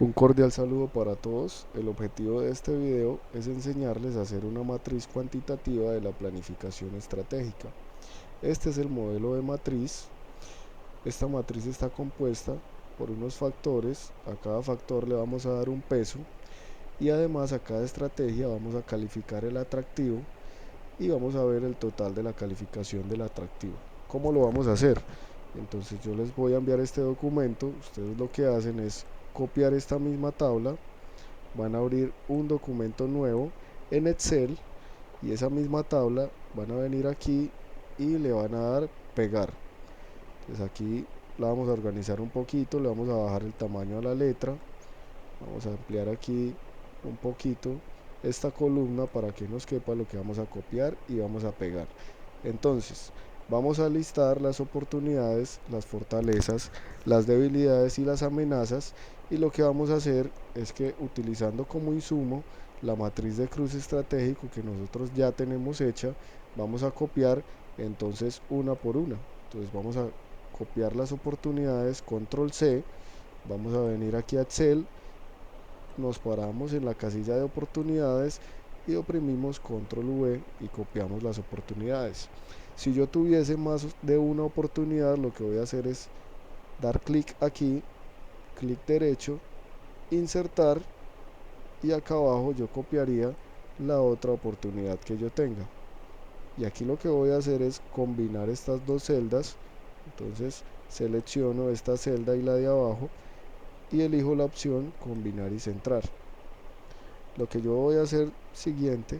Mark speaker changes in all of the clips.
Speaker 1: Un cordial saludo para todos. El objetivo de este video es enseñarles a hacer una matriz cuantitativa de la planificación estratégica. Este es el modelo de matriz. Esta matriz está compuesta por unos factores. A cada factor le vamos a dar un peso y además a cada estrategia vamos a calificar el atractivo y vamos a ver el total de la calificación del atractivo. ¿Cómo lo vamos a hacer? Entonces yo les voy a enviar este documento. Ustedes lo que hacen es copiar esta misma tabla, van a abrir un documento nuevo en Excel y esa misma tabla van a venir aquí y le van a dar pegar. Entonces aquí la vamos a organizar un poquito, le vamos a bajar el tamaño a la letra, vamos a ampliar aquí un poquito esta columna para que nos quepa lo que vamos a copiar y vamos a pegar. Entonces vamos a listar las oportunidades, las fortalezas, las debilidades y las amenazas, y lo que vamos a hacer es que, utilizando como insumo la matriz de cruce estratégico que nosotros ya tenemos hecha, vamos a copiar entonces una por una. Entonces vamos a copiar las oportunidades, control C, vamos a venir aquí a Excel, nos paramos en la casilla de oportunidades y oprimimos control V y copiamos las oportunidades. Si yo tuviese más de una oportunidad, lo que voy a hacer es dar clic aquí, clic derecho, insertar, y acá abajo yo copiaría la otra oportunidad que yo tenga. Y aquí lo que voy a hacer es combinar estas dos celdas. Entonces selecciono esta celda y la de abajo y elijo la opción combinar y centrar. Lo que yo voy a hacer siguiente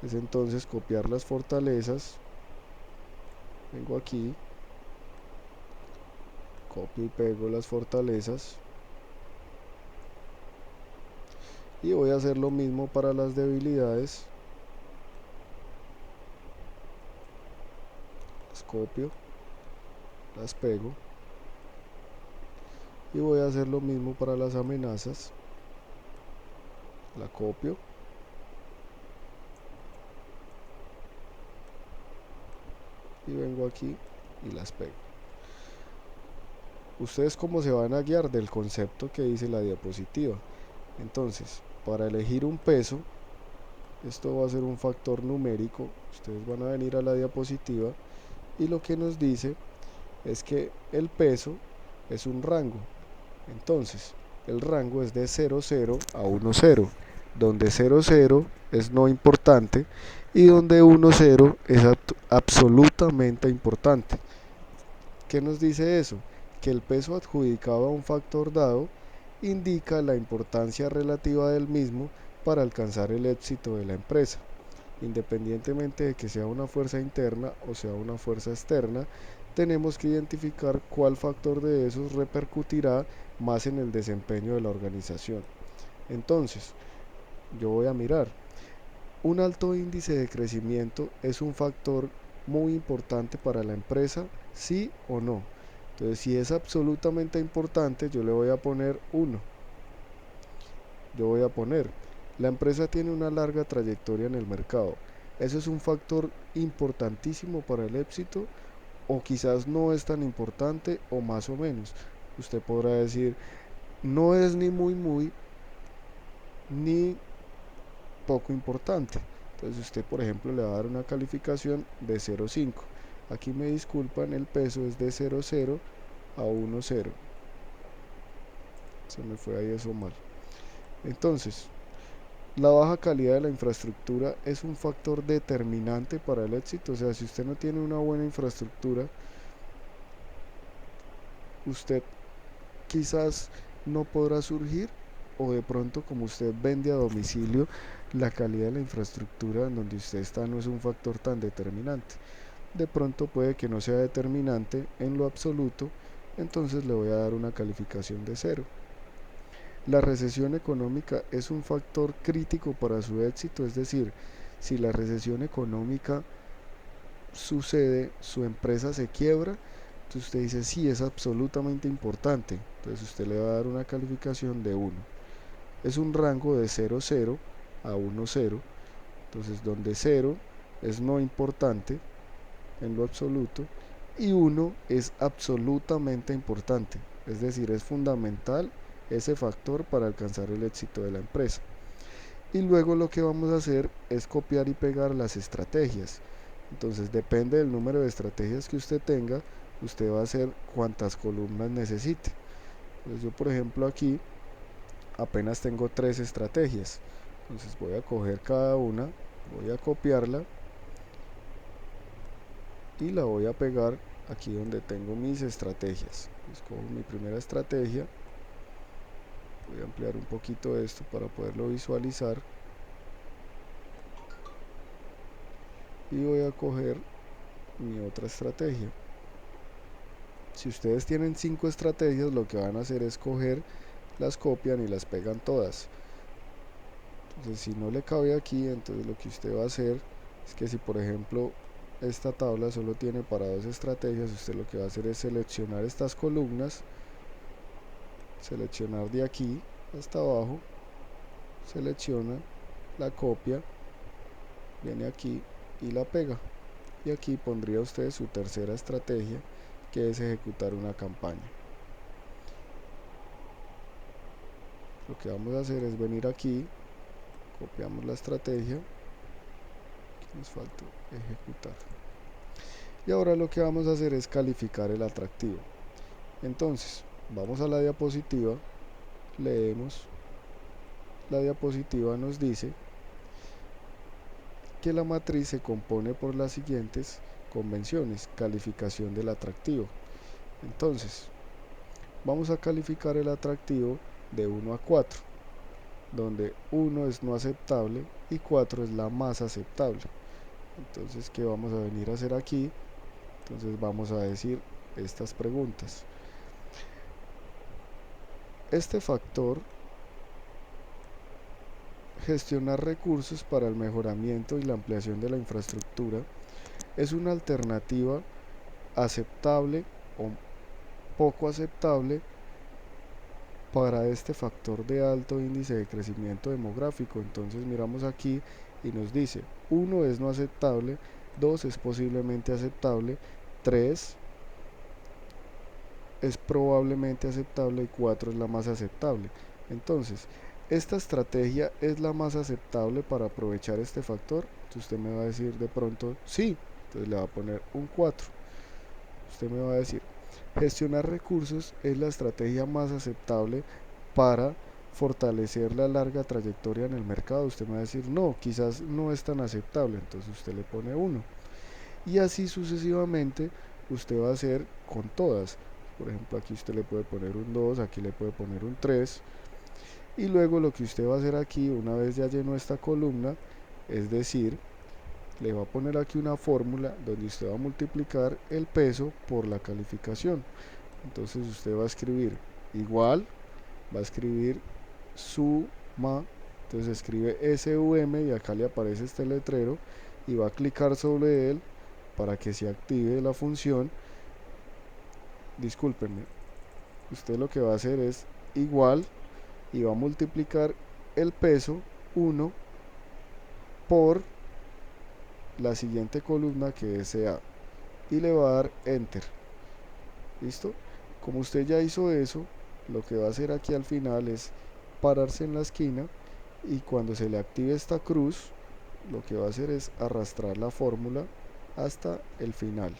Speaker 1: es entonces copiar las fortalezas. Vengo aquí, copio y pego las fortalezas y voy a hacer lo mismo para las debilidades. Las copio, las pego y voy a hacer lo mismo para las amenazas. La copio y vengo aquí y las pego. Ustedes cómo se van a guiar del concepto que dice la diapositiva. Entonces, para elegir un peso, esto va a ser un factor numérico. Ustedes van a venir a la diapositiva y lo que nos dice es que el peso es un rango. Entonces, el rango es de 00 a 10, donde 00 es no importante y donde 10 es absolutamente importante. ¿Qué nos dice eso? Que el peso adjudicado a un factor dado indica la importancia relativa del mismo para alcanzar el éxito de la empresa. Independientemente de que sea una fuerza interna o sea una fuerza externa, tenemos que identificar cuál factor de esos repercutirá más en el desempeño de la organización. Entonces, yo voy a mirar. Un alto índice de crecimiento es un factor muy importante para la empresa, sí o no. Entonces, si es absolutamente importante, yo le voy a poner 1. Yo voy a poner, la empresa tiene una larga trayectoria en el mercado. Eso es un factor importantísimo para el éxito, o quizás no es tan importante o más o menos. Usted podrá decir, no es ni muy ni poco importante. Entonces usted, por ejemplo, le va a dar una calificación de 0,5. Aquí me disculpan, el peso es de 0,0 a 1,0. Se me fue ahí eso mal. Entonces, la baja calidad de la infraestructura es un factor determinante para el éxito. O sea, si usted no tiene una buena infraestructura, usted quizás no podrá surgir, o de pronto, como usted vende a domicilio, la calidad de la infraestructura en donde usted está no es un factor tan determinante. De pronto puede que no sea determinante en lo absoluto, entonces le voy a dar una calificación de 0. La recesión económica es un factor crítico para su éxito, es decir, si la recesión económica sucede, su empresa se quiebra, entonces usted dice, sí, es absolutamente importante, entonces usted le va a dar una calificación de 1. Es un rango de 0,0 a 1,0, entonces donde 0 es no importante en lo absoluto y 1 es absolutamente importante, es decir, es fundamental ese factor para alcanzar el éxito de la empresa. Y luego lo que vamos a hacer es copiar y pegar las estrategias. Entonces depende del número de estrategias que usted tenga, usted va a hacer cuantas columnas necesite. Entonces yo por ejemplo aquí apenas tengo 3 estrategias. Entonces voy a coger cada una, voy a copiarla y la voy a pegar aquí donde tengo mis estrategias. Escojo mi primera estrategia, voy a ampliar un poquito esto para poderlo visualizar y voy a coger mi otra estrategia. Si ustedes tienen 5 estrategias, lo que van a hacer es coger, las copian y las pegan todas. Entonces si no le cabe aquí, entonces lo que usted va a hacer es que si por ejemplo esta tabla solo tiene para 2 estrategias, usted lo que va a hacer es seleccionar estas columnas, seleccionar de aquí hasta abajo, selecciona, la copia, viene aquí y la pega. Y aquí pondría usted su tercera estrategia, que es ejecutar una campaña. Lo que vamos a hacer es venir aquí, copiamos la estrategia, aquí nos falta ejecutar. Y ahora lo que vamos a hacer es calificar el atractivo. Entonces, vamos a la diapositiva, leemos, la diapositiva nos dice que la matriz se compone por las siguientes convenciones: calificación del atractivo. Entonces, vamos a calificar el atractivo de 1 a 4, donde 1 es no aceptable y 4 es la más aceptable. Entonces, ¿qué vamos a venir a hacer aquí? Entonces vamos a decir estas preguntas. Este factor, gestionar recursos para el mejoramiento y la ampliación de la infraestructura, es una alternativa aceptable o poco aceptable para este factor de alto índice de crecimiento demográfico. Entonces miramos aquí y nos dice 1 es no aceptable, 2 es posiblemente aceptable, 3 es probablemente aceptable y 4 es la más aceptable. Entonces, ¿esta estrategia es la más aceptable para aprovechar este factor? Entonces usted me va a decir de pronto sí, entonces le va a poner un 4. Usted me va a decir, gestionar recursos es la estrategia más aceptable para fortalecer la larga trayectoria en el mercado. Usted me va a decir no, quizás no es tan aceptable, entonces usted le pone 1. Y así sucesivamente usted va a hacer con todas. Por ejemplo, aquí usted le puede poner un 2, aquí le puede poner un 3. Y luego lo que usted va a hacer aquí, una vez ya llenó esta columna, es decir, le va a poner aquí una fórmula donde usted va a multiplicar el peso por la calificación. Entonces usted va a escribir igual, va a escribir suma, entonces escribe SUM y acá le aparece este letrero y va a clicar sobre él para que se active la función. Discúlpenme, usted lo que va a hacer es igual y va a multiplicar el peso 1 por la siguiente columna, que es CA, y le va a dar enter. ¿Listo? Como usted ya hizo eso, lo que va a hacer aquí al final es pararse en la esquina y cuando se le active esta cruz, lo que va a hacer es arrastrar la fórmula hasta el final,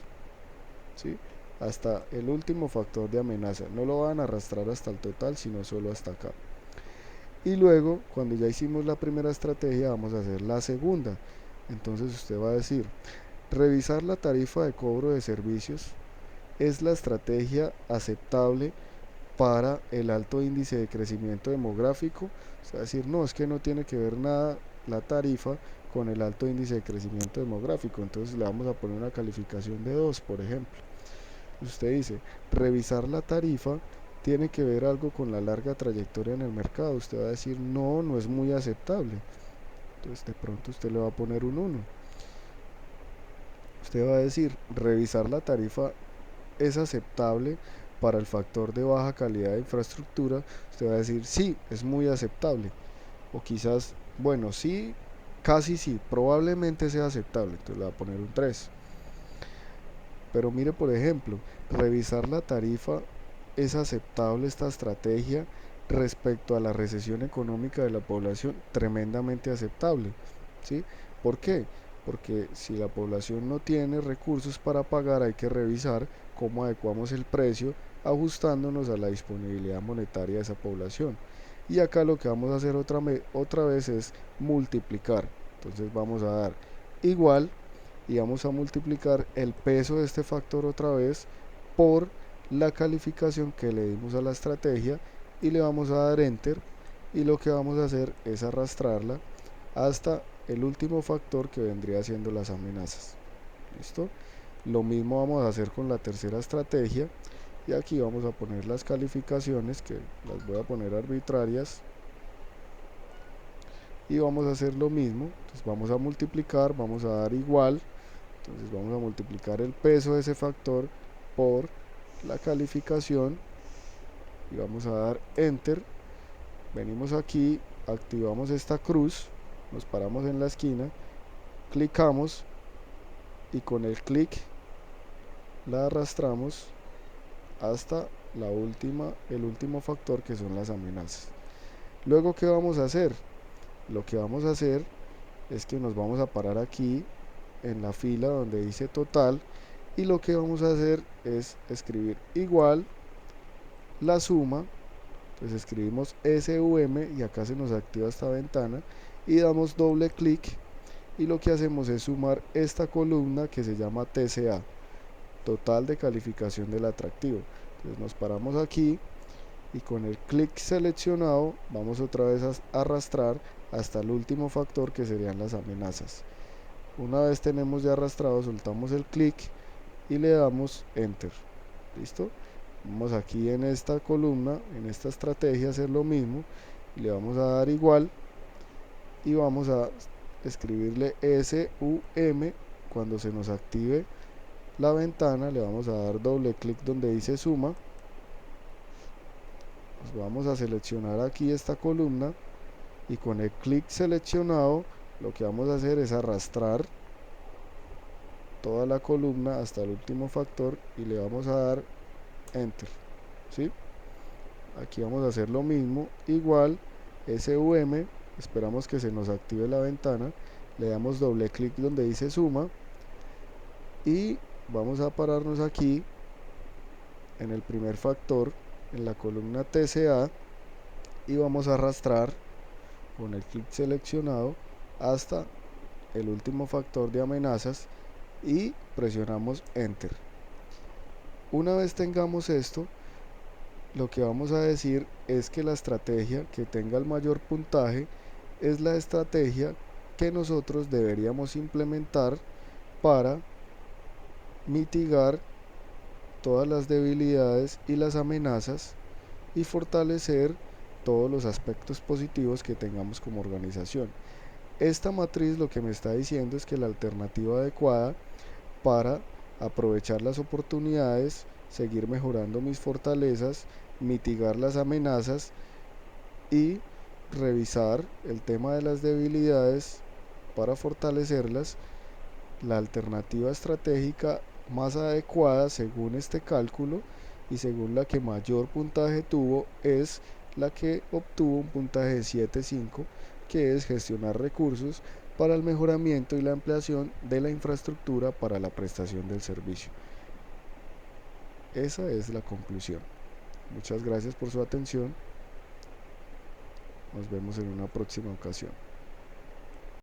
Speaker 1: ¿sí? Hasta el último factor de amenaza. No lo van a arrastrar hasta el total, sino solo hasta acá. Y luego, cuando ya hicimos la primera estrategia, vamos a hacer la segunda. Entonces usted va a decir, revisar la tarifa de cobro de servicios es la estrategia aceptable para el alto índice de crecimiento demográfico. O sea, decir, no, es que no tiene que ver nada la tarifa con el alto índice de crecimiento demográfico. Entonces le vamos a poner una calificación de 2, por ejemplo. Usted dice, revisar la tarifa tiene que ver algo con la larga trayectoria en el mercado. Usted va a decir, no, no es muy aceptable. Entonces de pronto usted le va a poner un 1. Usted va a decir, revisar la tarifa es aceptable para el factor de baja calidad de infraestructura. Usted va a decir, sí, es muy aceptable. O quizás, bueno, sí, casi sí, probablemente sea aceptable. Entonces le va a poner un 3. Pero mire, por ejemplo, revisar la tarifa es aceptable esta estrategia respecto a la recesión económica de la población tremendamente aceptable, ¿sí? ¿Por qué? Porque si la población no tiene recursos para pagar, hay que revisar cómo adecuamos el precio ajustándonos a la disponibilidad monetaria de esa población. Y acá lo que vamos a hacer otra vez es multiplicar. Entonces vamos a dar igual y vamos a multiplicar el peso de este factor otra vez por la calificación que le dimos a la estrategia y le vamos a dar enter, y lo que vamos a hacer es arrastrarla hasta el último factor, que vendría siendo las amenazas. ¿Listo? Lo mismo vamos a hacer con la tercera estrategia, y aquí vamos a poner las calificaciones, que las voy a poner arbitrarias, y vamos a hacer lo mismo. Entonces vamos a multiplicar, vamos a dar igual, entonces vamos a multiplicar el peso de ese factor por la calificación y vamos a dar enter. Venimos aquí, activamos esta cruz, nos paramos en la esquina, clicamos y con el clic la arrastramos hasta el último factor, que son las amenazas. Luego, ¿qué vamos a hacer? Lo que vamos a hacer es que nos vamos a parar aquí en la fila donde dice total, y lo que vamos a hacer es escribir igual la suma. Entonces escribimos SUM y acá se nos activa esta ventana y damos doble clic, y lo que hacemos es sumar esta columna que se llama TCA, total de calificación del atractivo. Entonces nos paramos aquí y con el clic seleccionado vamos otra vez a arrastrar hasta el último factor, que serían las amenazas. Una vez tenemos ya arrastrado, soltamos el clic y le damos enter. ¿Listo? Vamos aquí en esta columna, en esta estrategia, a hacer lo mismo, le vamos a dar igual y vamos a escribirle SUM. Cuando se nos active la ventana le vamos a dar doble clic donde dice suma, pues vamos a seleccionar aquí esta columna y con el clic seleccionado lo que vamos a hacer es arrastrar toda la columna hasta el último factor y le vamos a dar enter. ¿Sí? Aquí vamos a hacer lo mismo, igual SUM, esperamos que se nos active la ventana, le damos doble clic donde dice suma y vamos a pararnos aquí en el primer factor, en la columna TCA, y vamos a arrastrar con el clic seleccionado hasta el último factor de amenazas y presionamos enter. Una vez tengamos esto, lo que vamos a decir es que la estrategia que tenga el mayor puntaje es la estrategia que nosotros deberíamos implementar para mitigar todas las debilidades y las amenazas y fortalecer todos los aspectos positivos que tengamos como organización. Esta matriz lo que me está diciendo es que la alternativa adecuada para aprovechar las oportunidades, seguir mejorando mis fortalezas, mitigar las amenazas y revisar el tema de las debilidades para fortalecerlas, la alternativa estratégica más adecuada según este cálculo y según la que mayor puntaje tuvo es la que obtuvo un puntaje de 7.5, que es gestionar recursos para el mejoramiento y la ampliación de la infraestructura para la prestación del servicio. Esa es la conclusión. Muchas gracias por su atención. Nos vemos en una próxima ocasión.